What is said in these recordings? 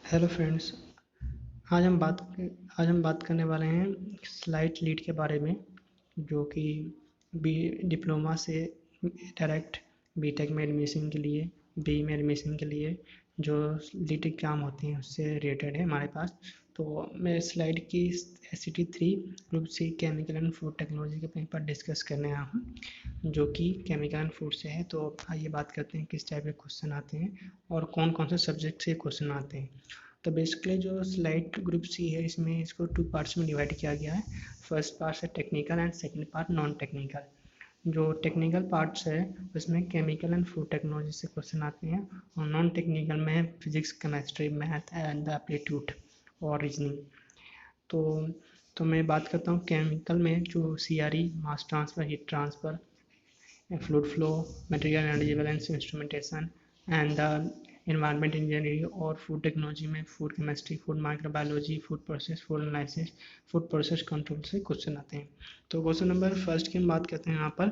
Hello friends. आज हम बात आज हम बात करने वाले हैं स्लाइड लीड के बारे में, जो कि बी डिप्लोमा से डायरेक्ट बीटेक में एडमिशन के लिए, बी में एडमिशन के लिए जो लीड एग्ज़ाम होते हैं उससे रिलेटेड है हमारे पास। तो मैं स्लाइड की SCT 3 group C chemical and food technology के पेपर डिस्कस करने आया हूँ, जो कि केमिकल एंड फूड से है। तो आइए बात करते हैं किस टाइप के क्वेश्चन आते हैं और कौन कौन से सब्जेक्ट से क्वेश्चन आते हैं। तो बेसिकली जो स्लाइड ग्रुप सी है, इसमें इसको 2 पार्ट्स में डिवाइड किया गया है। फर्स्ट पार्ट है technical and second part non technical. जो टेक्निकल पार्ट्स है उसमें केमिकल एंड फूड टेक्नोलॉजी से क्वेश्चन आते हैं, और नॉन टेक्निकल में physics, chemistry, math and the aptitude और रीजनिंग। तो मैं बात करता हूँ केमिकल में, जो CRE, mass transfer, heat transfer, fluid flow, material energy balance instrumentation and the environment engineering और food technology में food chemistry, food microbiology, food process, food analysis, food process control से क्वेश्चन आते हैं। तो क्वेश्चन नंबर फर्स्ट की हम बात करते हैं। यहाँ पर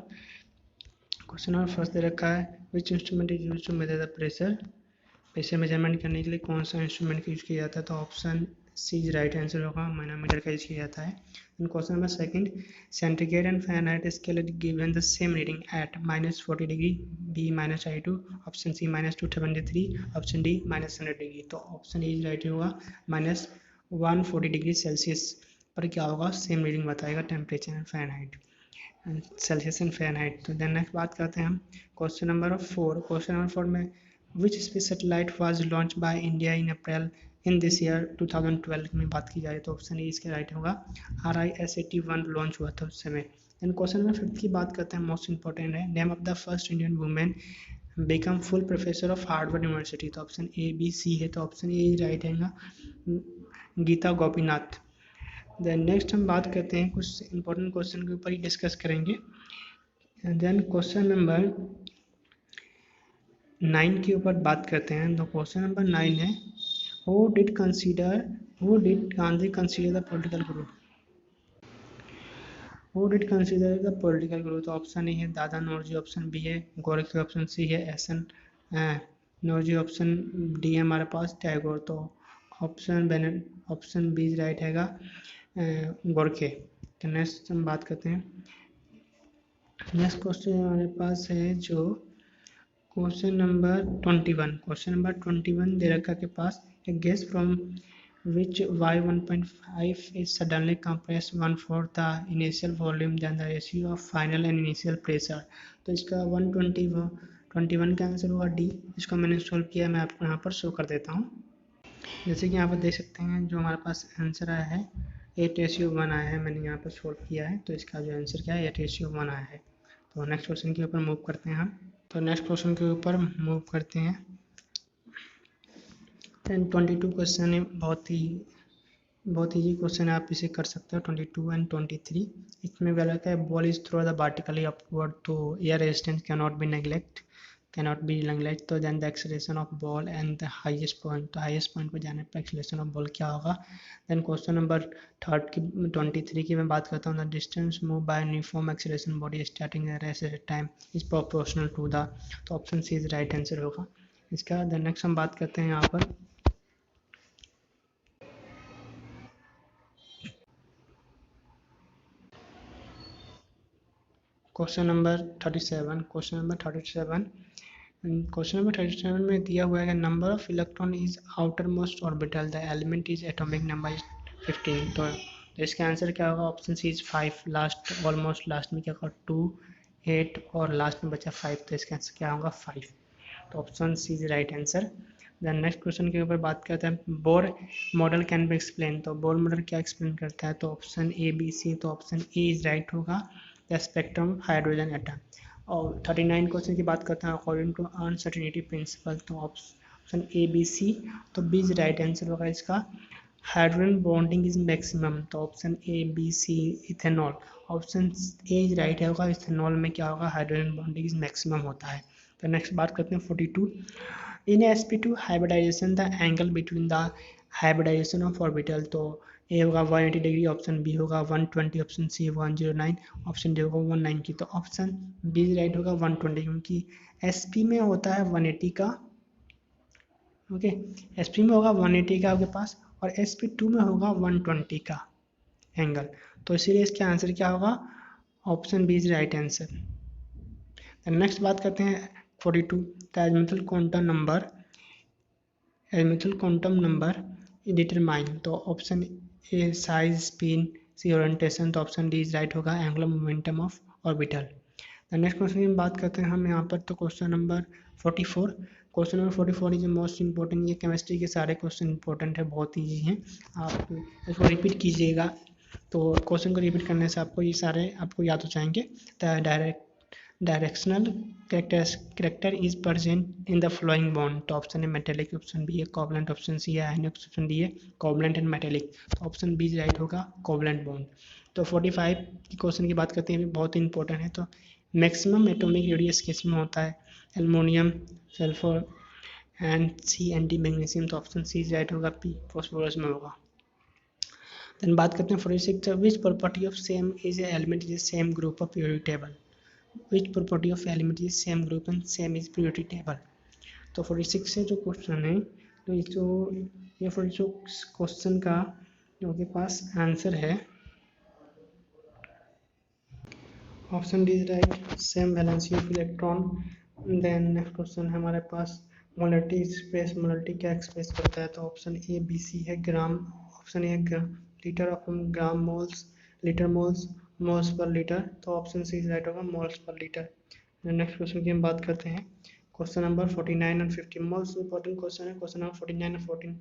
क्वेश्चन नंबर फर्स्ट दे रखा है, which instrument is use to measure the pressure measurement करने के लिए कौन सा इंस्ट्रूमेंट यूज किया जाता है। तो option C is right answer होगा, मैनोमीटर का यूज किया जाता है। And question number second, centigrade and Fahrenheit scale given the same reading at -40 degree, B -32, option C -273, option D -100 degree. तो ऑप्शन ई राइट होगा, -140 डिग्री सेल्सियस पर क्या होगा, सेम रीडिंग बताएगा temperature and Fahrenheit, Celsius and Fahrenheit. तो then next बात करते हैं हम क्वेश्चन नंबर 4। क्वेश्चन नंबर 4 में which space satellite was launch by India in April in this year 2012 में बात की जाए तो ऑप्शन ई इसके राइट होगा, RISAT-1 लॉन्च हुआ था उस समय। देन क्वेश्चन नंबर 5 की बात करते हैं, मोस्ट इंपॉर्टेंट है, name of the first Indian women become full professor of Harvard university. तो ऑप्शन ए बी सी है, तो ऑप्शन ए राइट है, गीता गोपीनाथ। देन नेक्स्ट हम बात करते हैं कुछ इंपॉर्टेंट क्वेश्चन के ऊपर ही डिस्कस करेंगे। देन क्वेश्चन नंबर 9 के ऊपर बात करते हैं। तो क्वेश्चन नंबर 9 है, Who did Gandhi consider the political guru? Who did consider the political guru? तो ऑप्शन ए है दादा नौरोजी, ऑप्शन बी है गोरखे, ऑप्शन सी है SN नौरोजी, ऑप्शन डी है हमारे पास टैगोर। तो ऑप्शन बी राइट हैगा, गोरखे। तो नेक्स्ट हम बात करते हैं, नेक्स्ट क्वेश्चन हमारे पास है जो क्वेश्चन नंबर 21। क्वेश्चन नंबर 21 दे रखा के पास, a gas from which Y1.5 is suddenly compressed 1/4 the initial volume than the ratio of final and initial pressure। तो इसका 121 का आंसर होगा डी। इसको मैंने सोल्व किया, मैं आपको यहाँ पर शो कर देता हूँ। जैसे कि यहाँ पर देख सकते हैं, जो हमारे पास आंसर आया है 8:1 आया है, मैंने यहाँ पर सोल्व किया है। तो इसका जो आंसर क्या है 8:1 आया है। तो नेक्स्ट क्वेश्चन के ऊपर मूव करते हैं हम। तो नेक्स्ट क्वेश्चन के ऊपर मूव करते हैं। 22 क्वेश्चन है, बहुत ईजी क्वेश्चन है, आप इसे कर सकते हो। 22 एंड 23 इसमें वाला क्या है, ball is throw the vertically upward तो air resistance cannot be neglect. तो then the acceleration of ball and the highest point, तो हाईएस्ट पॉइंट पर जाने पर एक्सेलरेशन ऑफ बॉल क्या होगा। देन क्वेश्चन नंबर 23 की मैं बात करता हूँ, the distance move by uniform acceleration body starting rest at time is proportional to the. तो option C is right answer होगा इसका। देन नेक्स्ट हम बात करते हैं यहाँ पर क्वेश्चन नंबर 37। क्वेश्चन नंबर 37 में दिया हुआ है, number of electron is outermost orbital, the element is atomic number is 15। तो इसका आंसर क्या होगा, option C is 5। Last almost last में क्या होगा 2, 8 और लास्ट में बचा 5, तो इसका आंसर क्या होगा 5। तो option C is right answer. Then next question के ऊपर बात करते हैं, Bohr model can be explain. तो बोर मॉडल क्या एक्सप्लेन करता है, तो ऑप्शन ए बी सी, तो ऑप्शन ए इज राइट होगा, द स्पेक्ट्रम हाइड्रोजन एटम। और 39 क्वेश्चन की बात करते हैं, अकॉर्डिंग टू अनसर्टेनिटी प्रिंसिपल। तो ऑप्शन ए बी सी, तो बी इज राइट आंसर होगा इसका, हाइड्रोजन बॉन्डिंग इज मैक्सिमम। तो option A B C ethanol, option A is right होगा, इथेनॉल में क्या होगा हाइड्रोजन बॉन्डिंग इज मैक्सिमम होता है। तो नेक्स्ट बात करते हैं 42, in sp2 hybridisation the angle between the hybridisation of orbital. तो ए होगा 180 डिग्री, ऑप्शन बी होगा 120, ऑप्शन सी 109, ऑप्शन डी होगा 190। तो ऑप्शन बी राइट होगा 120, क्योंकि sp में होता है 180 का ओके, SP में होगा 180 का आपके पास और SP2 में होगा 120 का एंगल। तो इसीलिए इसका आंसर क्या होगा, option B is right answer. Next बात करते हैं 42 का एजमेथल क्वांटम नंबर डिटरमाइन। तो option A size, spin, C orientation, तो ऑप्शन डी इज राइट होगा, angular momentum of orbital. Next question की हम बात करते हैं हम यहाँ पर, तो question number 44। Question number 44 is most important. ये केमिस्ट्री के सारे क्वेश्चन इंपॉर्टेंट है, बहुत ईजी हैं। आप इसको रिपीट कीजिएगा, तो क्वेश्चन को रिपीट करने से आपको ये सारे आपको याद हो जाएंगे। Directional character is present in the flowing bond. तो ऑप्शन है मेटेलिक, ऑप्शन बी है कोवलेंट, ऑप्शन सी है आयनिक, ऑप्शन डी है कोवलेंट एंड मेटेलिक। तो ऑप्शन बी राइट होगा, कोवलेंट बॉन्ड। तो 45 की क्वेश्चन की बात करते हैं, बहुत ही इंपॉर्टेंट है। तो मैक्सिमम एटॉमिक रेडियस किसमें होता है, aluminium, sulphur and C anti magnesium. तो ऑप्शन सी राइट होगा, पी फॉस्फोरस में होगा। देन बात करते हैं 46, which property of same is element is same group of periodic table. Which property of element is same group and same is periodic table. तो 46 से जो क्वेश्चन है, तो ये 46 क्वेश्चन का जो के पास आंसर है, option D is right, same valency of electron. Then next question है हमारे पास, मोलरिटी एक्सप्रेस, मोलरिटी क्या एक्सप्रेस करता है, तो ऑप्शन ए बी सी है, gram, option A gram litre of gram moles, litre moles, moles पर लीटर। तो ऑप्शन सी इज राइट होगा, मोल्स पर लीटर। नेक्स्ट क्वेश्चन की हम बात करते हैं, question number 49 and 50, most important question है क्वेश्चन नंबर 49 और 14।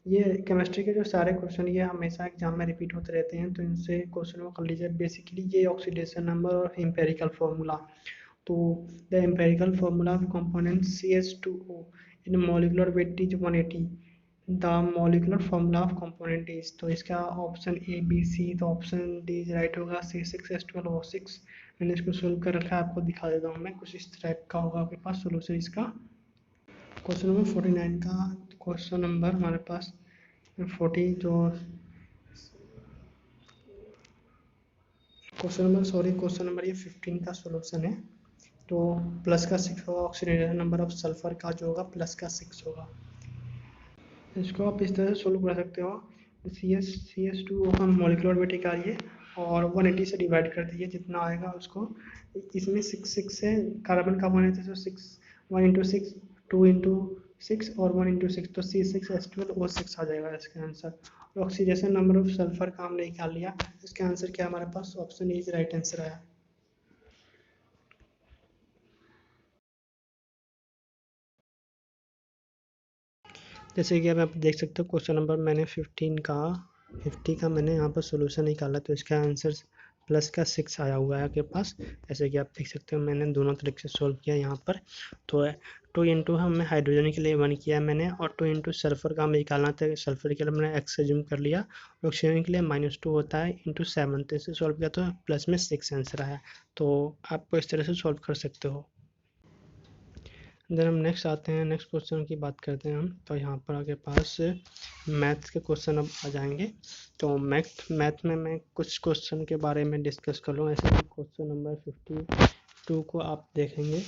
ये केमिस्ट्री के जो सारे क्वेश्चन ये हमेशा एग्जाम में रिपीट होते रहते हैं, तो इनसे क्वेश्चन को कर लीजिए। बेसिकली ये ऑक्सीडेशन नंबर और एम्पेरिकल फार्मूला। तो the empirical formula of component CH2O in molecular weight is 180, the molecular formula of component is. तो इसका ऑप्शन ए बी सी, तो ऑप्शन डी इज राइट होगा, C6H12O6। मैंने इसको सोल्व कर रखा है, आपको दिखा देता हूँ मैं, कुछ इस टाइप का होगा आपके पास सोल्यूशन इसका। क्वेश्चन नंबर 49 का क्वेश्चन नंबर हमारे पास 40 जो क्वेश्चन नंबर ये 15 का सोल्यूशन है। तो प्लस का 6 होगा, ऑक्सीडेशन नंबर ऑफ सल्फर का जो होगा प्लस का 6 होगा। इसको आप इस तरह से सोल्व कर सकते हो, CH2O का मॉलिक्यूलर वेट निकालिए और 180 से डिवाइड कर दीजिए, जितना आएगा उसको। इसमें 6 से कार्बन का 1 है, तो 6 1 इंटू 6 2 इंटू 6 और 1 इंटू 6, तो C6H12O6 आ जाएगा इसका answer. Oxidation number of sulphur का हमने निकाल लिया, इसका आंसर क्या हमारे पास, ऑप्शन इज राइट आंसर आया। जैसे कि अब आप देख सकते हो क्वेश्चन नंबर मैंने 50 का मैंने यहाँ पर सोल्यूशन निकाला, तो इसका आंसर प्लस का 6 आया हुआ है आपके पास। जैसे कि आप देख सकते हो मैंने दोनों तरीके से सोल्व किया यहाँ पर। तो 2 इंटू हमें हाइड्रोजन के लिए 1 किया मैंने, और 2 इंटू सल्फर का हमें निकालना था, सल्फर के लिए मैंने x एज्यूम कर लिया, ऑक्सीजन के लिए -2 होता है इंटू 7, तो इसे सोल्व किया तो प्लस में 6 आंसर आया। तो आपको इस तरह से सोल्व कर सकते हो। देन हम नेक्स्ट आते हैं, नेक्स्ट क्वेश्चन की बात करते हैं हम। तो यहाँ पर आपके पास मैथ्स के क्वेश्चन अब आ जाएंगे। तो मैथ में मैं कुछ क्वेश्चन के बारे में डिस्कस कर लूँ। ऐसे क्वेश्चन नंबर 52 को आप देखेंगे।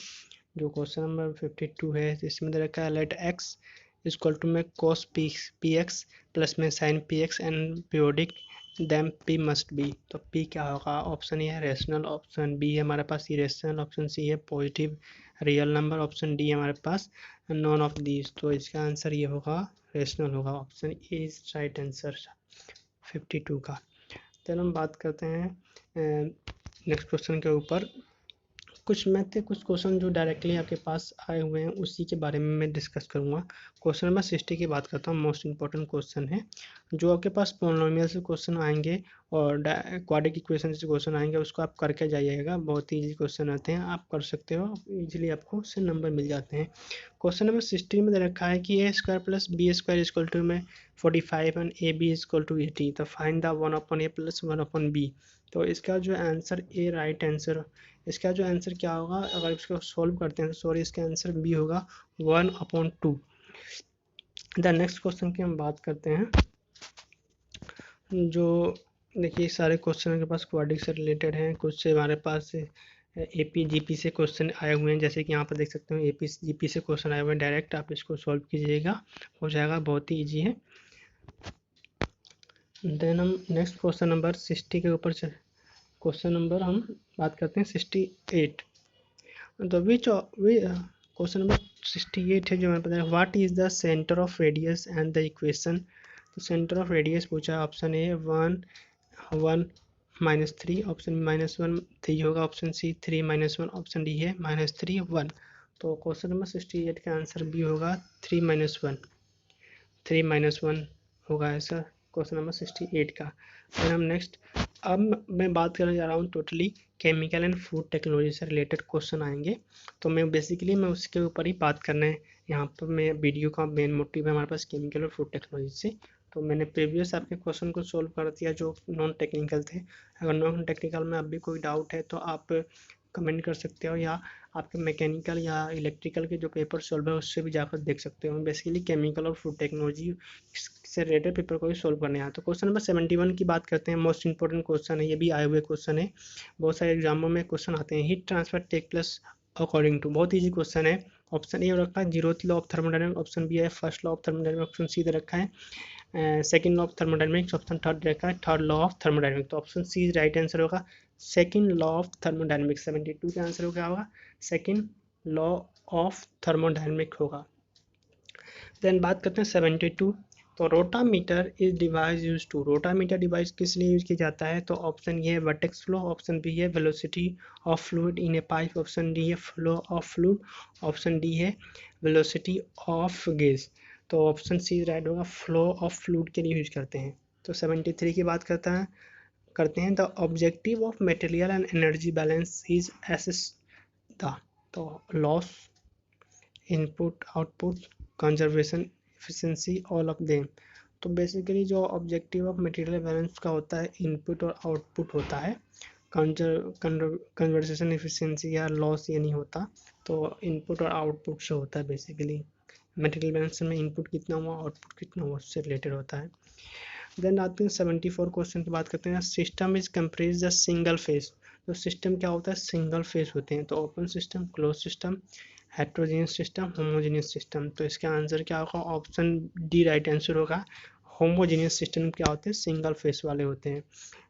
जो क्वेश्चन नंबर 52 है, इसमें दे रखा है लेट एक्स इक्वल टू में cos पी एक्स प्लस में sin P X and periodic then P must be. तो P क्या होगा, ऑप्शन ए है रेशनल, ऑप्शन बी है हमारे पास इरेशनल, ऑप्शन सी है positive real number, option D हमारे पास नॉन ऑफ दीज। तो इसका आंसर ये होगा, रेशनल होगा, option A is right answer 52 का। तो हम बात करते हैं नेक्स्ट क्वेश्चन के ऊपर। कुछ मैथ के कुछ क्वेश्चन जो डायरेक्टली आपके पास आए हुए हैं उसी के बारे में मैं डिस्कस करूंगा। क्वेश्चन नंबर 60 की बात करता हूँ, मोस्ट इंपॉर्टेंट क्वेश्चन है। जो आपके पास पॉलिनोमियल से क्वेश्चन आएंगे और क्वाड्रेटिक इक्वेशन से क्वेश्चन आएंगे, उसको आप करके जाइएगा, बहुत ही ईजी क्वेश्चन आते हैं, आप कर सकते हो इजीली, आपको उससे नंबर मिल जाते हैं। क्वेश्चन नंबर 60 में दे रखा है कि A² plus B² equal to में 45 एंड AB इक्वल टू 80, तो find the 1/A plus 1/B। तो इसका जो आंसर ए राइट आंसर, इसका जो आंसर क्या होगा, अगर इसको सोल्व करते हैं तो सॉरी इसका आंसर बी होगा 1/2। द नेक्स्ट क्वेश्चन की हम बात करते हैं। जो देखिए सारे क्वेश्चन के पास क्वाड्रेटिक से रिलेटेड हैं, कुछ से हमारे पास AP GP से क्वेश्चन आए हुए हैं, जैसे कि यहाँ पर देख सकते हो AP GP से क्वेश्चन आए हुए हैं डायरेक्ट, आप इसको सॉल्व कीजिएगा, हो जाएगा, बहुत ही ईजी है। देन हम नेक्स्ट क्वेश्चन नंबर 60 के ऊपर क्वेश्चन नंबर हम बात करते हैं 68। तो क्वेश्चन नंबर 68 है जो हमें पता है, what is the centre of radius and the equation. तो सेंटर ऑफ रेडियस पूछा, ऑप्शन ए 1 1 -3, ऑप्शन -1 3 होगा, ऑप्शन सी 3 -1, ऑप्शन डी है -3 1। तो क्वेश्चन नंबर 68 का आंसर बी होगा 3 -1, 3 -1 होगा ऐसा क्वेश्चन नंबर 68 का। फिर हम नेक्स्ट, अब मैं बात करने जा रहा हूँ totally chemical and food technology से रिलेटेड क्वेश्चन आएंगे। तो मैं उसके ऊपर ही बात करना है यहाँ पर। मैं वीडियो का मेन मोटिव है हमारे पास केमिकल और फूड टेक्नोलॉजी से। तो मैंने प्रीवियस आपके क्वेश्चन को सोल्व कर दिया जो नॉन टेक्निकल थे। अगर नॉन टेक्निकल में अब भी कोई डाउट है तो आप कमेंट कर सकते हो, या आपके मैकेनिकल या इलेक्ट्रिकल के जो पेपर सॉल्व है उससे भी जाकर देख सकते हो। बेसिकली केमिकल और फूड टेक्नोलॉजी से रिलेटेड पेपर को भी सोल्व करने आया। तो क्वेश्चन नंबर 71 की बात करते हैं, मोस्ट इंपॉर्टेंट क्वेश्चन है, ये भी आए हुए क्वेश्चन है, बहुत सारे एग्जामों में क्वेश्चन आते हैं। Heat transfer take place according to, बहुत ईजी क्वेश्चन है। ऑप्शन ए रखा है 0th law of thermodynamics, option B है first law of thermodynamics, option C दे रखा है second law of thermodynamics, option third रखा है थर्ड लॉ ऑफ थर्मोडायनामिक्स। तो ऑप्शन सी राइट आंसर होगा, सेकंड लॉ ऑफ थर्मोडायनामिक्स। 72 का आंसर क्या होगा, सेकंड लॉ ऑफ थर्मोडायनामिक होगा। देन बात करते हैं 72। तो rotameter is device use to, rotameter device किस लिए यूज किया जाता है। तो ऑप्शन ये है वर्टेक्स फ्लो, ऑप्शन बी है velocity of fluid in a pipe, option D है flow of fluid, option D है वेलोसिटी ऑफ गैस। तो ऑप्शन सी राइट होगा, फ्लो ऑफ फ्लूइड के लिए यूज करते हैं। तो 73 की बात करते हैं the objective of material and energy balance is assess the, तो loss, input output, conservation, efficiency, all of them. तो बेसिकली जो ऑब्जेक्टिव ऑफ मटेरियल बैलेंस का होता है इनपुट और आउटपुट होता है, कन्वर्सेशन एफिशिएंसी या लॉस ये नहीं होता। तो इनपुट और आउटपुट से होता है बेसिकली, मटेरियल बैलेंस में इनपुट कितना हुआ आउटपुट कितना हुआ उससे रिलेटेड होता है। देन आते हैं 74 क्वेश्चन की बात करते हैं, system is compressed the single phase. तो सिस्टम क्या होता है, सिंगल फेज होते हैं। तो open system, close system, heterogeneous system, homogeneous system. तो इसका आंसर क्या होगा, ऑप्शन डी राइट आंसर होगा। होमोजीनियस सिस्टम क्या होते हैं, सिंगल फेस वाले होते हैं।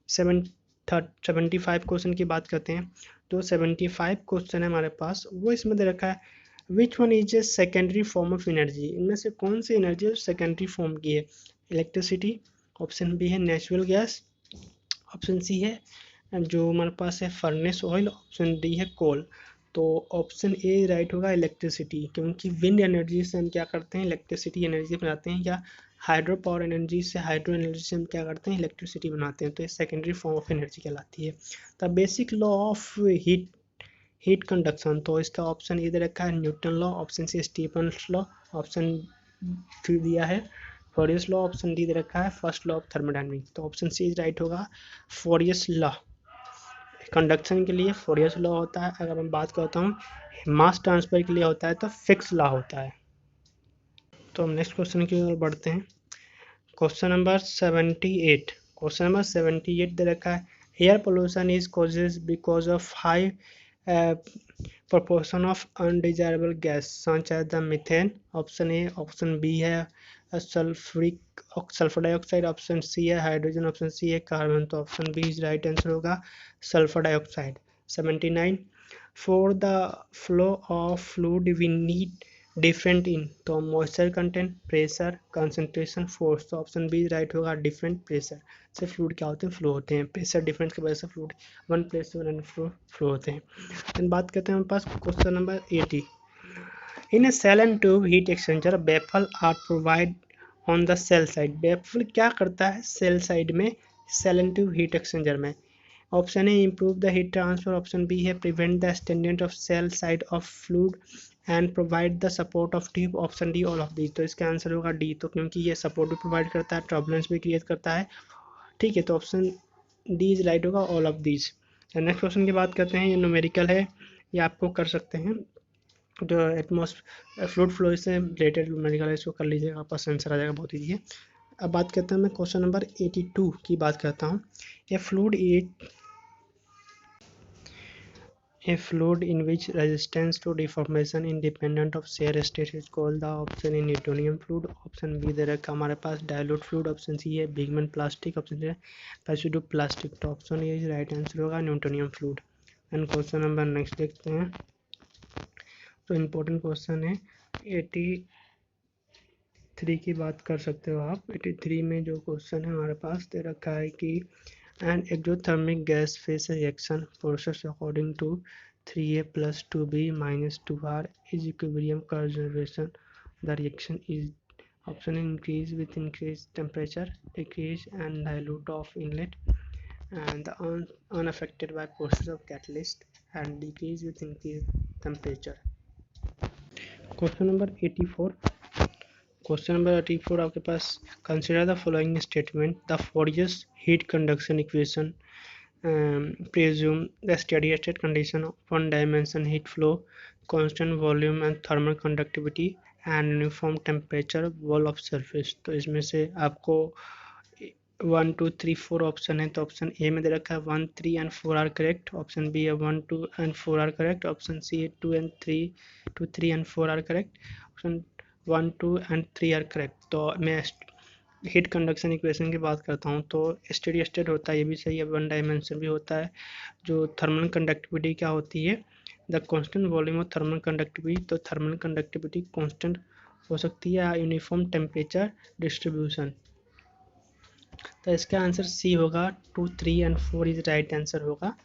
75 क्वेश्चन की बात करते हैं। तो 75 क्वेश्चन है हमारे पास, वो इसमें दे रखा है which one is a secondary form of energy. इनमें से कौन सी एनर्जी सेकेंडरी फॉर्म की है, इलेक्ट्रिसिटी, ऑप्शन बी है नेचुरल गैस, ऑप्शन सी है जो हमारे पास है फर्नेस ऑयल, ऑप्शन डी है कोल। तो ऑप्शन ए राइट होगा इलेक्ट्रिसिटी, क्योंकि विंड एनर्जी से हम क्या करते हैं इलेक्ट्रिसिटी एनर्जी बनाते हैं, या हाइड्रो पावर एनर्जी से हाइड्रो एनर्जी से हम क्या करते हैं इलेक्ट्रिसिटी बनाते हैं। तो ये सेकेंडरी फॉर्म ऑफ एनर्जी कहलाती है। The basic law of heat conduction, तो इसका ऑप्शन इधर रखा है Newton law, option C Stefan's law, option फिर दिया है फोरियस लॉ, ऑप्शन डी दे रखा है फर्स्ट लॉ ऑफ थर्मोडायनामिक्स। तो ऑप्शन सी राइट होगा, फोरियस लॉ। कंडक्शन के लिए फोरियस लॉ होता है, अगर मैं बात करता हूँ मास ट्रांसफर के लिए होता है तो फिक्स लॉ होता है। तो हम नेक्स्ट क्वेश्चन की ओर बढ़ते हैं। क्वेश्चन नंबर 78, क्वेश्चन नंबर 78 दे रखा है, air pollution is causes because of high proportion of undesirable gas such as the methane, option A, option B है सल्फर डाइऑक्साइड, ऑप्शन सी है हाइड्रोजन, ऑप्शन सी है कार्बन। तो option B is right answer होगा sulphur dioxide. 79 for the flow of fluid we need different in, तो moisture content, pressure, concentration, force. तो option B right होगा different pressure से fluid क्या होते हैं फ्लो होते हैं, प्रेशर डिफरेंस की वजह से फ्लूइड वन प्लेस से वन फ्लो होते हैं। देन बात करते हैं हमारे पास question number 80, in a shell and tube heat exchanger baffle are provide on the shell side. Baffle क्या करता है सेल साइड में, shell and tube heat exchanger में। Option A improve the heat transfer, option B है prevent the stagnant of shell side of fluid and provide the support of tube, option D all of these. तो इसका answer होगा D, तो क्योंकि ये support भी provide करता है ट्रबलेंस भी क्रिएट करता है, ठीक है। तो ऑप्शन डी इज राइट होगा all of these. Next question की बात करते हैं, ये न्यूमेरिकल है, ये आपको कर सकते हैं, जो एटमॉस्फेयर फ्लूइड फ्लो से रिलेटेड न्यूमेरिकल है इसको कर लीजिएगा, आपका आंसर आ जाएगा, बहुत ईजी है। अब बात करते हैं मैं क्वेश्चन नंबर 82 की बात करता हूँ, ये fluid A fluid in which resistance to deformation independent of shear state is called the option A Newtonian fluid, option B दे रखा हमारे पास डायलूट फ्लूइड, ऑप्शन सी है बिगमन प्लास्टिक, ऑप्शन सी है पैसिडो प्लास्टिक। तो option A right answer होगा Newtonian fluid. And question number next देखते हैं। तो इम्पोर्टेंट क्वेश्चन है 83 की बात कर सकते हो आप। 83 में जो क्वेश्चन है हमारे पास दे रखा है कि an exothermic gas phase reaction process according to 3a plus 2b minus 2r is equilibrium conservation. The reaction is option increase with increased temperature, decrease and dilute of inlet, and unaffected by process of catalyst, and decrease with increased temperature. Question number 84. Question number 84 आपके पास consider the following statement. The Fourier's heat conduction equation presume the steady state condition, one dimension heat flow, constant volume and thermal conductivity and uniform temperature wall of surface। तो इसमें से आपको 1 2 3 4 option है। तो option ए में दे रखा है 1 3 and 4 are correct, option B है 1 2 and 4 are correct, option C है 2 3 and 4 are correct, option 1 2 and 3 are correct. तो मैं हीट कंडक्शन इक्वेशन की बात करता हूँ तो स्टेडी स्टेट होता है, ये भी सही है, वन डायमेंशन भी होता है। जो थर्मल कंडक्टिविटी क्या होती है, the constant volume of thermal conductivity. तो थर्मल कंडक्टिविटी कांस्टेंट हो सकती है, यूनिफॉर्म टेम्परेचर डिस्ट्रीब्यूशन। तो इसका आंसर सी होगा। 2 3 and 4 इज राइट आंसर होगा।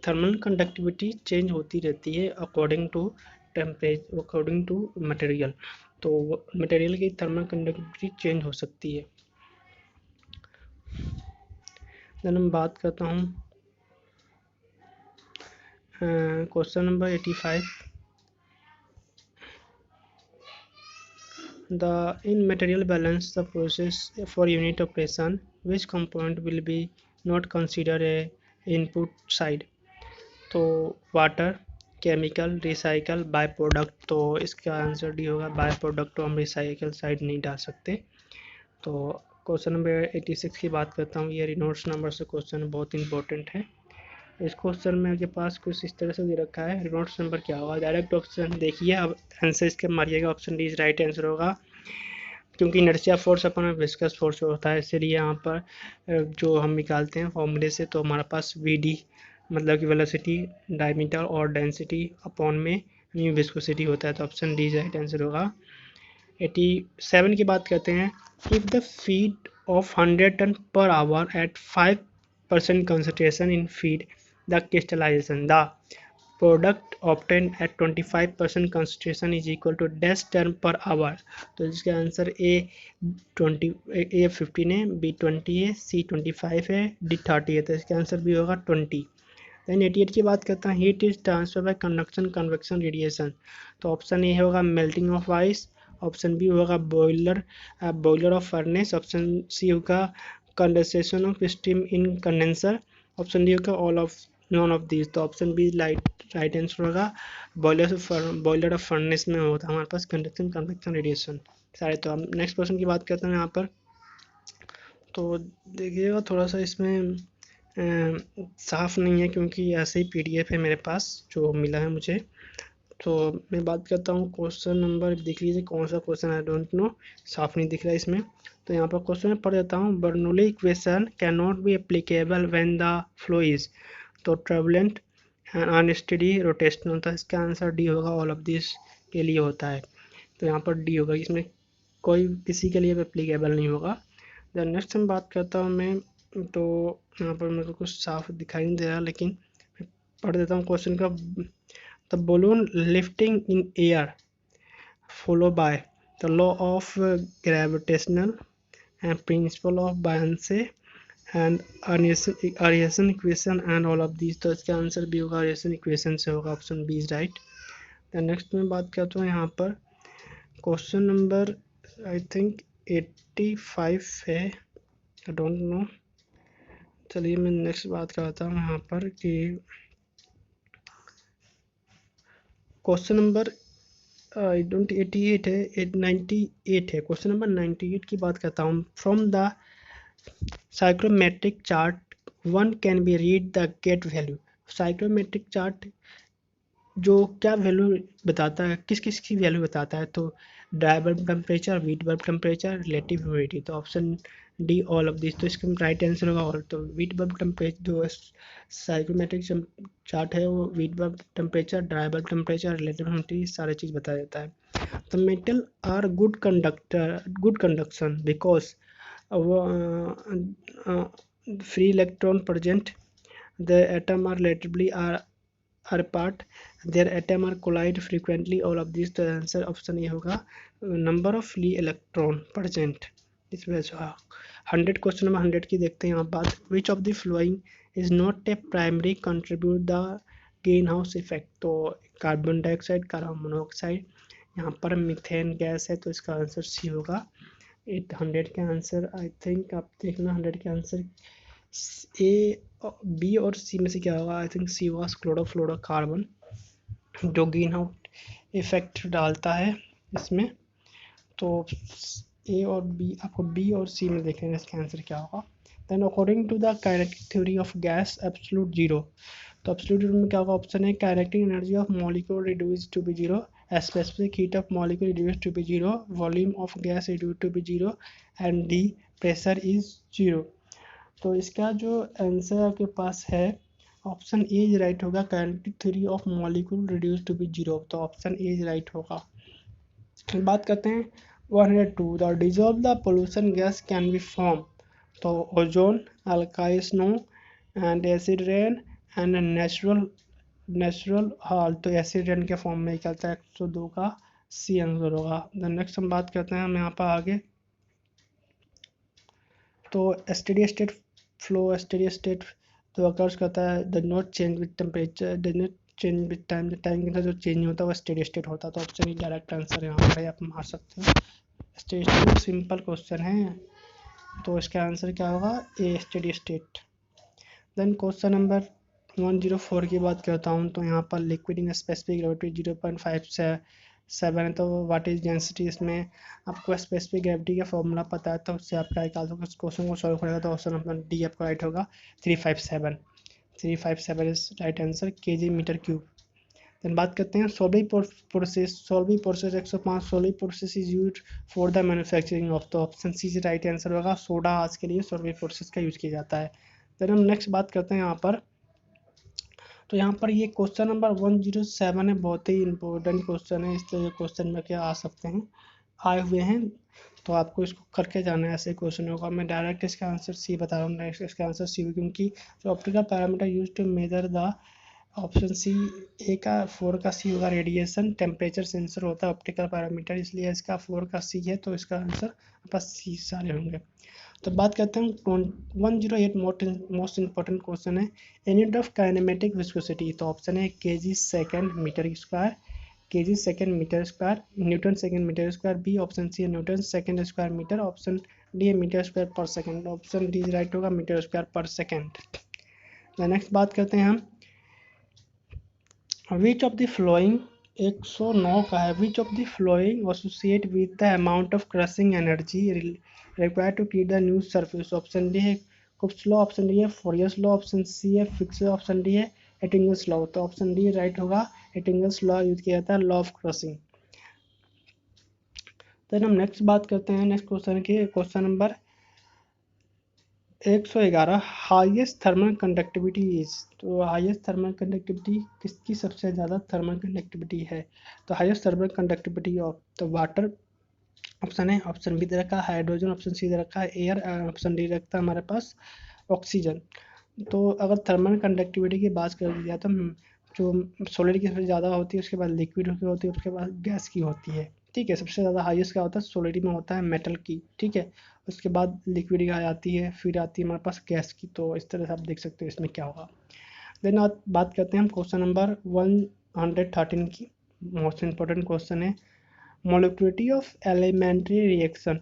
थर्मल कंडक्टिविटी चेंज होती रहती है according to temperature, according to material. तो मटेरियल की थर्मल कंडक्टिविटी चेंज हो सकती है। देन हम बात करता हूँ question number 85। In material balance the process for unit operation, which component will be not considered a input side? तो water, chemical, recycle, by product. तो इसका आंसर डी होगा बाय प्रोडक्ट। तो हम रिसाइकल साइड नहीं डाल सकते। तो क्वेश्चन नंबर 86 की बात करता हूँ। ये रिनोट्स नंबर से क्वेश्चन बहुत इंपॉर्टेंट है। इस क्वेश्चन में के पास कुछ इस तरह से दे रखा है, रिनोट्स नंबर क्या होगा। डायरेक्ट ऑप्शन देखिए, अब आंसर इसके मारिएगा, ऑप्शन डी राइट आंसर होगा। क्योंकि इनर्शिया फोर्स अपन में विस्कस फोर्स होता है, इसलिए यहाँ पर जो हम निकालते हैं फॉर्मूले से, तो हमारे पास वी डी मतलब कि वेलोसिटी, डायमीटर और डेंसिटी अपॉन में विस्कोसिटी होता है। तो ऑप्शन डी राइट आंसर होगा। 87 की बात करते हैं। If the feed of 100 ton per hour at 5% concentration in feed the crystallisation, the product obtain at 25% concentration is equal to dash ton per hour. तो इसका आंसर ए 15 है, B 20 है, सी 25 है, डी 30 है। तो इसका आंसर भी होगा 20। देन 88 की बात करते हैं। Heat is transfer by conduction, convection, radiation. तो ऑप्शन ए होगा melting of ice, option B होगा boiler of furnace, option C होगा condensation of steam in condenser, option D होगा all of none of this. तो option B right answer होगा। Boiler of furnace में होता है हमारे पास कंडक्शन, कन्वेक्शन, रेडिएशन सारे। तो हम नेक्स्ट क्वेश्चन की बात करते हैं यहाँ पर। तो देखिएगा थोड़ा सा इसमें साफ नहीं है, क्योंकि ऐसे ही PDF है मेरे पास जो मिला है मुझे। तो मैं बात करता हूँ क्वेश्चन नंबर, देख लीजिए कौन सा क्वेश्चन, आई डोंट नो, साफ नहीं दिख रहा है इसमें। तो यहाँ पर क्वेश्चन में पढ़ देता हूँ। Bernoulli equation can not be applicable when the flow is, तो ट्रबुलेंट एंड अनस्टेडी रोटेशनल। था इसका आंसर डी होगा, ऑल ऑफ दिस के लिए होता है। तो यहाँ पर डी होगा, इसमें कोई किसी के लिए एप्लीकेबल नहीं होगा। देन नेक्स्ट हम बात करता हूँ मैं। तो यहाँ पर मेरे को कुछ साफ दिखाई नहीं दे रहा, लेकिन पढ़ देता हूँ क्वेश्चन का। The balloon lifting in air followed by the law of gravitational and principle of buoyancy and Arrhenius equation and all of these। तो इसका आंसर भी होगा Arrhenius equation से होगा, option B is right. Then next में बात करता हूँ यहाँ पर क्वेश्चन नंबर आई थिंक 85 है, आई डोंट नो। चलिए मैं नेक्स्ट बात करता हूँ यहाँ पर कि क्वेश्चन नंबर 88 है, 98 है। क्वेश्चन नंबर 98 की बात करता हूँ। From the psychrometric chart one can be read the get value. Psychrometric chart जो क्या वैल्यू बताता है, किस किस की वैल्यू बताता है, तो dry bulb temperature, wet bulb temperature, relative humidity. तो option D all of this, तो इसका राइट आंसर होगा ऑल। तो वीट बल्ब टेम्परेचर जो साइक्रोमेट्रिक चार्ट है वो wet bulb temperature, dry bulb temperature, relative humidity सारी चीज़ बताया जाता है। तो metal are good conduction because free electron present, the atom are relatively are apart, their atom are collide frequently, all of these। तो answer option ये होगा number of free electron present. इसमें 100 क्वेश्चन नंबर 100 की देखते हैं यहाँ बात। विच of the following is not a primary contribute the green house effect. तो कार्बन डाइऑक्साइड, कार्बन मोनोऑक्साइड, यहाँ पर मिथेन गैस है, तो इसका आंसर सी होगा। 100 के आंसर आई थिंक आप देखना, 100 के आंसर ए, बी और सी में से क्या होगा। I think she was chlorofluorocarbon, जो ग्रीन हाउस इफेक्ट डालता है इसमें। तो ए और बी, आपको बी और सी में देख लेना इसका आंसर क्या होगा। Then according to the kinetic theory of gas absolute zero, तो एब्सोल्यूट जीरो में क्या होगा। ऑप्शन है kinetic energy of molecule reduce to be zero, specific heat of molecule reduce to be zero, volume of gas reduce to be zero, and D pressure is zero. तो इसका जो answer आपके पास है ऑप्शन ए इज राइट होगा। Kinetic theory of molecule reduce to be zero, तो option A is right होगा। बात करते हैं 102, the dissolve the pollution gas can be form. तो ओजोन, अल्काई snow, and acid rain, and natural hail. तो acid rain के फॉर्म में निकलता है, 102 का सी आंसर होगा। नेक्स्ट हम बात करते हैं हम यहाँ पर आगे। तो steady state flow, steady state तो अकर्स करता है, does not change with temperature, does not change with time, time के साथ जो चेंज होता है वो स्टेडी स्टेट होता है। तो ऑप्शन ही डायरेक्ट आंसर यहाँ पर है, आप मार सकते हो। स्टेडी स्टेट सिंपल क्वेश्चन है, तो इसका आंसर क्या होगा, A steady state. Then question number 104 की बात करता हूँ, तो यहाँ पर लिक्विड इन स्पेसिफिक ग्रेविटी 0.57 है। तो व्हाट इज डेंसिटी, इसमें आपको स्पेसिफिक ग्रेविटी का फॉर्मूला पता है, तो उससे आप क्या निकाल सकते हो। उस क्वेश्चन को सॉल्व करेगा तो ऑप्शन नंबर डी आपका राइट होगा, 357 is right answer, KG metre cube. Then बात करते हैं solving process, 105 solving process is use for the manufacturing of, तो ऑप्शन सी से राइट आंसर होगा। सोडा आज के लिए सोलविंग प्रोसेस का यूज किया जाता है। देन हम नेक्स्ट बात करते हैं यहाँ पर, तो यहाँ पर ये क्वेश्चन नंबर 107 है, बहुत ही इंपॉर्टेंट क्वेश्चन है, इसलिए क्वेश्चन में क्या आ सकते हैं, आए हुए हैं, तो आपको इसको करके जाना है। ऐसे क्वेश्चन होगा, मैं डायरेक्ट इसका आंसर सी बता रहा हूँ, इसका आंसर सी, क्योंकि जो optical parameter use to measure the, option C A का 4 का सी होगा, रेडिएशन टेम्परेचर सेंसर होता है ऑप्टिकल पैरामीटर, इसलिए इसका 4 का सी है, तो इसका आंसर बस सी सारे होंगे। तो बात करते हैं 108 मोस्ट इंपॉर्टेंट क्वेश्चन है, यूनिट ऑफ काइनेमेटिक विस्कोसिटी। तो ऑप्शन है KG second metre square, KG second metre square, newton second metre square, B option C है newton second square metre, option D है metre square per second, option D right होगा, metre square per second. Next बात करते हैं हम, विच of the flowing 109 का है, which of the following associate with the amount of crushing energy required to create the new surface. Option D है Kick's law, option D है फोरियर्स law, option C है fix, option D है एटिंगल्स law. तो option D right होगा, एटिंगल्स law use किया जाता है law of crushing. Then हम नेक्स्ट बात करते हैं नेक्स्ट क्वेश्चन की, question number 111, highest thermal conductivity is. तो हाईएस्ट थर्मल कंडक्टिविटी किसकी सबसे ज़्यादा थर्मल कंडक्टिविटी है, तो highest thermal conductivity of the water, option है, ऑप्शन बी दे रखा है हाइड्रोजन, ऑप्शन सी दे रखा है एयर, ऑप्शन डी रखता है हमारे पास ऑक्सीजन। तो अगर थर्मल कंडक्टिविटी की बात कर दी जाए तो जो सॉलिड की सबसे ज़्यादा होती है, उसके बाद लिक्विड की होती है, उसके बाद गैस की होती है, ठीक है। सबसे ज़्यादा हाईएस्ट क्या होता है, सॉलिड में होता है मेटल की, ठीक है। उसके बाद लिक्विड की आ जाती है, फिर आती है हमारे पास गैस की। तो इस तरह से आप देख सकते हो इसमें क्या होगा। देन आप बात करते हैं हम क्वेश्चन नंबर 113 की, मोस्ट इंपॉर्टेंट क्वेश्चन है, molecularity of elementary reaction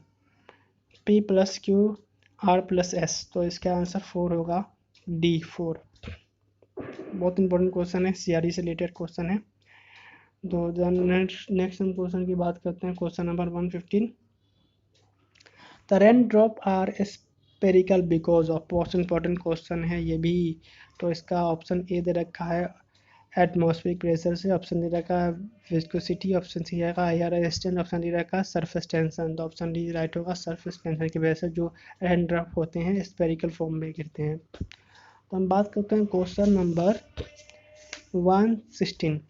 P plus Q R plus S. तो इसका आंसर 4 होगा, डी 4। बहुत इंपॉर्टेंट क्वेश्चन है, सीआरई से रिलेटेड क्वेश्चन है। तो नेक्स्ट हम क्वेश्चन की बात करते हैं, question number 115, the raindrop are spherical because of, बहुत इंपॉर्टेंट क्वेश्चन है ये भी। तो इसका ऑप्शन ए दे रखा है, एटमॉस्फेरिक प्रेशर से, ऑप्शन डी रखा विस्कोसिटी, ऑप्शन सी रखा एयर रेजिस्टेंस, ऑप्शन डी रखा सरफेस टेंशन। तो ऑप्शन डी राइट होगा, सरफेस टेंशन की वजह से जो रेनड्रॉप होते हैं स्पेरिकल फॉर्म में गिरते हैं। तो हम बात करते हैं question number 116।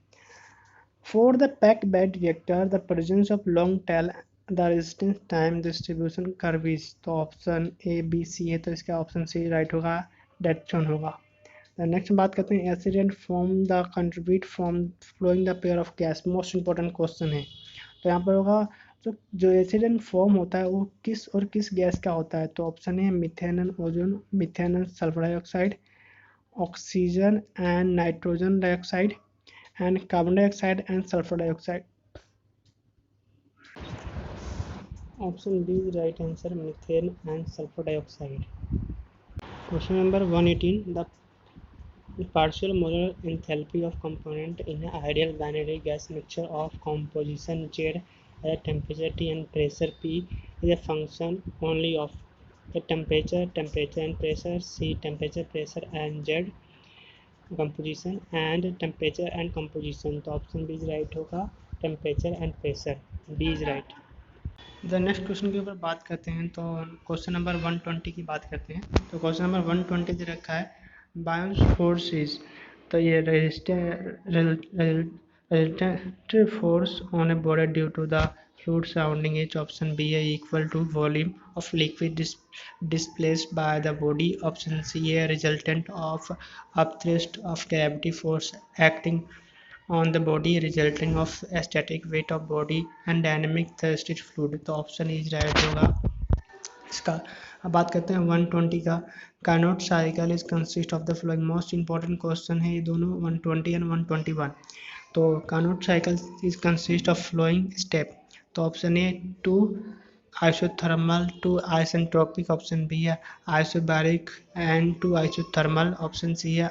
For the packed bed reactor, the presence of long tail, the resistance time distribution curve is, तो ऑप्शन ए बी सी है, तो इसका ऑप्शन सी राइट होगा, डेटसन होगा। नेक्स्ट बात करते हैं acid and form the contribute from following the pair of gas, most important question है। तो यहाँ पर होगा जो एसिड एंड फॉर्म होता है वो किस और किस गैस का होता है। तो ऑप्शन है methane and ozone, methane and sulphur dioxide, oxygen and nitrogen dioxide, and carbon dioxide and sulfur dioxide. Option B is right answer, methane and sulfur dioxide. Question number 118. The partial molar enthalpy of component in an ideal binary gas mixture of composition Z at a temperature T and pressure P is a function only of the temperature and pressure, C temperature, pressure and Z composition and temperature and composition. तो option B is right होगा, temperature and pressure, B is right. The next question के ऊपर बात करते हैं। तो question number 120 की बात करते हैं। तो क्वेश्चन नंबर 120 दे रखा है बायोस फोर्सेस, तो ये resistant force on a body due to the fluid surrounding it. Option B है equal to volume of liquid displaced by the body. Option C है resultant of upthrust of gravity force acting on the body resulting of static weight of body and dynamic thrust fluid. तो option is right होगा इसका। अब बात करते हैं 120 का। Carnot cycle is consist of the following, most important question है ये दोनों, 120 एंड 121। तो Carnot cycle is consist of following step. तो option A 2 isothermal, 2 isentropic, option B है isobaric and 2 isothermal, option C है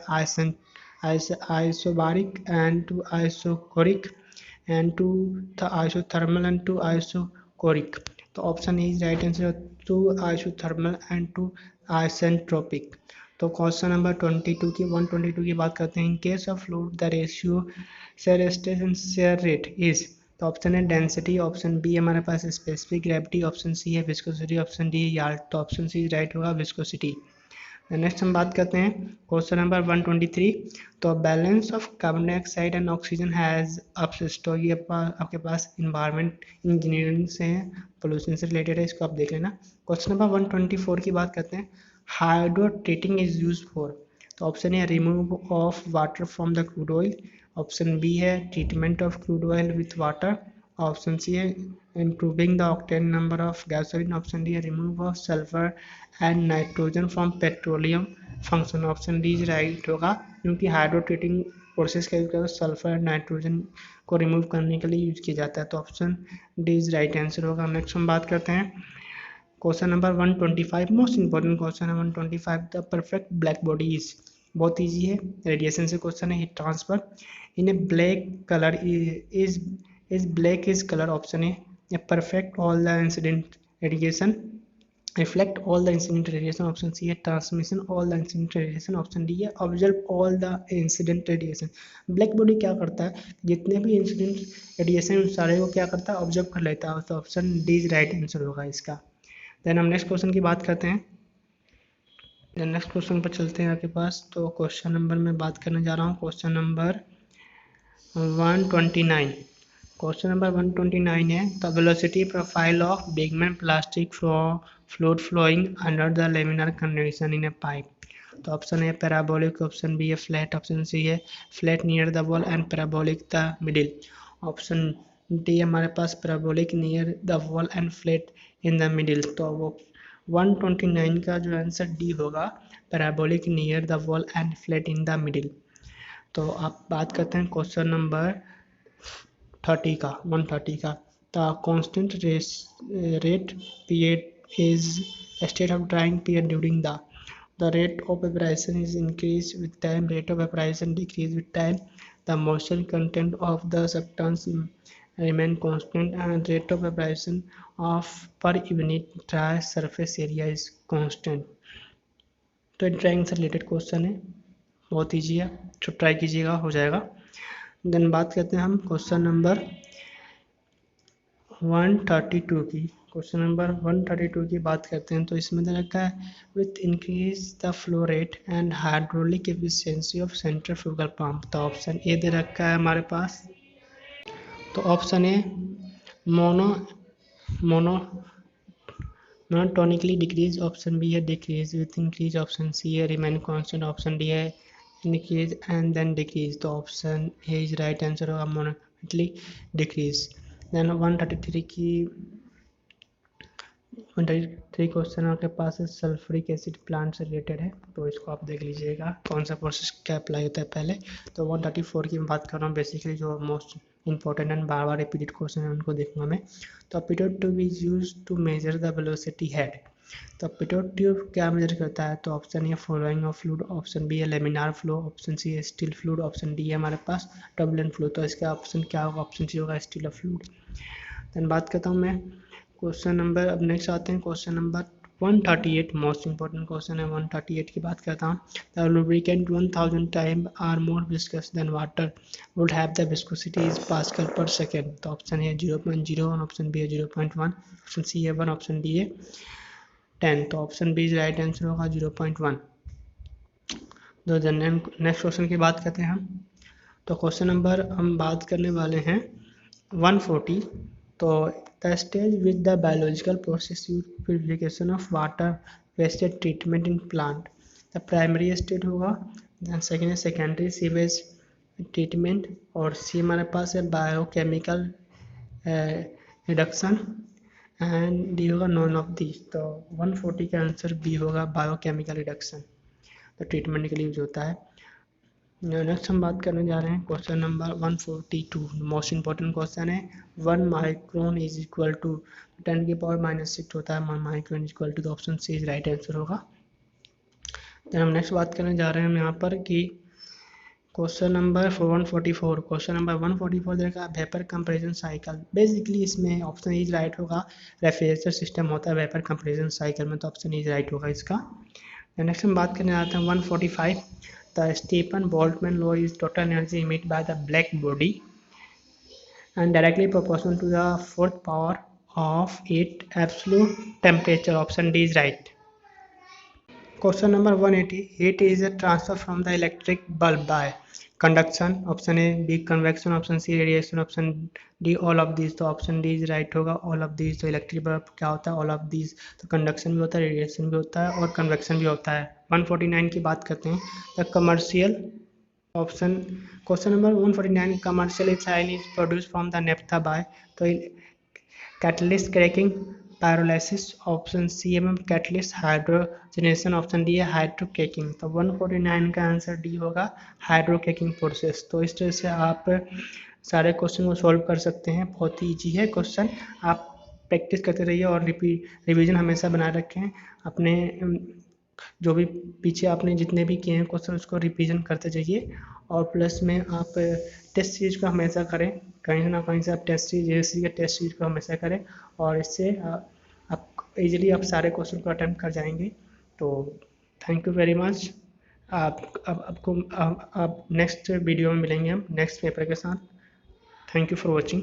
isobaric and 2 isochoric and 2 isothermal and 2 isochoric. तो option is right answer, 2 isothermal and 2 isentropic. तो question number 122 की बात करते हैं। In case of fluid the ratio shear rate is, तो option है density, option B हमारे पास स्पेसिफिक ग्रेविटी, ऑप्शन सी है विस्कोसिटी, ऑप्शन डी याल्ट। तो ऑप्शन सी राइट होगा विस्कोसिटी। नेक्स्ट हम बात करते हैं क्वेश्चन नंबर 123। तो balance of carbon dioxide and oxygen has upset, तो ये आपके पास इन्वायरमेंट इंजीनियरिंग से है, पोल्यूशन से रिलेटेड है, इसको आप देख लेना। क्वेश्चन नंबर 124 की बात करते हैं। Hydro treating is use for, तो ऑप्शन है remove of water from the crude oil, option B है treatment of crude oil with water, option C है improving the octane number of gasoline, option D है remove of sulphur and nitrogen from petroleum function, option D is right होगा, क्योंकि hydrotreating process का use करके sulphur and nitrogen को remove करने के लिए यूज किया जाता है। तो option D is right answer होगा। नेक्स्ट हम बात करते हैं question number 125, most important question है 125। The perfect black body is, बहुत ईजी है, रेडिएशन से क्वेश्चन है। Heat transfer in A black colour is black is colour, option है a perfect all the incident radiation, reflect all the incident radiation, option C है transmission all the incident radiation, option D है observe all the incident radiation। Black body क्या करता है, जितने भी incident radiation सारे को क्या करता है, ऑब्जर्व कर लेता है। तो option D is right answer होगा इसका। देन हम नेक्स्ट क्वेश्चन की बात करते हैं। देन नेक्स्ट क्वेश्चन पर चलते हैं आपके पास। तो क्वेश्चन नंबर मैं बात करने जा रहा हूँ क्वेश्चन नंबर 129। क्वेश्चन नंबर 129 है the velocity profile of Bingham plastic fluid flowing under the laminar condition in a pipe. तो ऑप्शन है पैराबोलिक, ऑप्शन बी है फ्लैट, ऑप्शन सी है flat near the wall and parabolic the middle, option D हमारे पास parabolic near the wall and flat in the middle. तो वो 129 का जो आंसर डी होगा, parabolic near the wall and flat in the middle. तो आप बात करते हैं क्वेश्चन नंबर 30 का 130 का। The constant rate period is state of drawing period during the rate of evaporation is increase with time, rate of evaporation decrease with time, the moisture content of the substance remain constant and rate of evaporation of per unit dry surface area is constant। तो drawing से related question है, बहुत easy है, तो try कीजिएगा, हो जाएगा। Then बात करते हैं हम क्वेश्चन नंबर 132 की। क्वेश्चन नंबर 132 की बात करते हैं तो इसमें दे रखा है with increase the flow rate and hydraulic efficiency of centrifugal pump. तो ऑप्शन ए दे रखा है हमारे पास। तो option A mono mono monotonically decrease, option B है decrease with increase, option C है रिमेन कांस्टेंट, ऑप्शन डी है इंक्रीज एंड देन डिक्रीज। तो option A is right answer होगा मोनोटोनिकली डिक्रीज। देन 133 की 133 क्वेश्चन आपके पास है सल्फ्यूरिक एसिड प्लांट से रिलेटेड है, तो इसको आप देख लीजिएगा कौन सा प्रोसेस क्या अप्लाई होता है पहले। तो 134 की मैं बात कर रहा हूँ, बेसिकली जो मोस्ट इंपॉर्टेंट एंड बार बार रिपीटेड क्वेश्चन है उनको देखूंगा मैं। तो pitot tube is use to measure the velocity head. तो पिटोट ट्यूब क्या मेजर करता है? तो option A flowing of fluid, option B है लेमिनार फ्लो, ऑप्शन सी है स्टील फ्लूइड, ऑप्शन डी है हमारे पास टर्बुलेंट फ्लो। तो इसका ऑप्शन क्या होगा? ऑप्शन सी होगा स्टील फ्लूइड। देन बात करता हूँ मैं क्वेश्चन नंबर, अब नेक्स्ट आते हैं question number 138, most important question है 138 की बात करता हूँ। The lubricant 1000 time are more viscous than water would have the viscosity is pascal per second. तो ऑप्शन है 0.01, ऑप्शन बी है 0.1, ऑप्शन सी है 1, ऑप्शन डी है 10। तो option B is right answer होगा 0.1। तो नेक्स्ट क्वेश्चन की बात करते हैं हम। तो क्वेश्चन नंबर हम बात करने वाले हैं 140। तो the stage with the biological process use purification of water wastage treatment in plant. The primary stage होगा, देन सेकेंड है सेकेंडरी सीवेज ट्रीटमेंट, और सी हमारे पास है बायोकेमिकल रिडक्शन, एंड डी होगा नॉन ऑफ दी। तो 140 का आंसर बी होगा biochemical reduction, तो ट्रीटमेंट के लिए यूज होता है। नेक्स्ट हम बात करने जा रहे हैं question number 142, most important question है। 1 माइक्रोन इज इक्वल टू 10 की पावर -6 होता है, 1 माइक्रोन इज इक्वल टू, तो option C is right answer होगा। देन हम नेक्स्ट बात करने जा रहे हैं हम यहाँ पर कि क्वेश्चन नंबर 144, क्वेश्चन नंबर 144 देखा वेपर कंप्रेशन साइकिल। बेसिकली इसमें ऑप्शन इज राइट होगा, रेफ्रिजरेटर सिस्टम होता है वेपर कंप्रेशन साइकिल में, तो ऑप्शन इज राइट होगा इसका। नेक्स्ट हम बात करने जाते हैं 145, the Stefan Boltzmann law is total energy emit by the black body and directly proportional to the fourth power of its absolute temperature. Option D is right. Question number 180, heat is a transfer from the electric bulb by conduction, option A, B convection, option C radiation, option D all of these। तो option D is right होगा, all of these. तो electric bulb क्या होता है? All of these. तो conduction भी होता है, रेडिएशन भी होता है और कन्वेक्शन भी होता है। 149 की बात करते हैं, the commercial option question number 149, commercial ethyl is produce from the naphtha by. तो catalyst cracking pyrolysis, option C है ma'am catalyst hydrogenation, option D है हाइड्रोकेकिंग। तो 149 का आंसर डी होगा हाइड्रोकेकिंग प्रोसेस। तो इस तरह से आप सारे क्वेश्चन को सॉल्व कर सकते हैं, बहुत ही ईजी है क्वेश्चन। आप प्रैक्टिस करते रहिए और रिवीजन हमेशा बनाए रखें अपने, जो भी पीछे आपने जितने भी किए हैं क्वेश्चन उसको रिवीजन करते जाइए। और प्लस में आप टेस्ट सीरीज को हमेशा करें, कहीं ना कहीं से आप टेस्ट सीरीज के टेस्ट सीरीज को हमेशा करें, और इससे आप इजीली आप सारे क्वेश्चन को अटेम्प्ट कर जाएंगे। तो थैंक यू वेरी मच। आप नेक्स्ट वीडियो में मिलेंगे हम नेक्स्ट पेपर के साथ। Thank you for watching.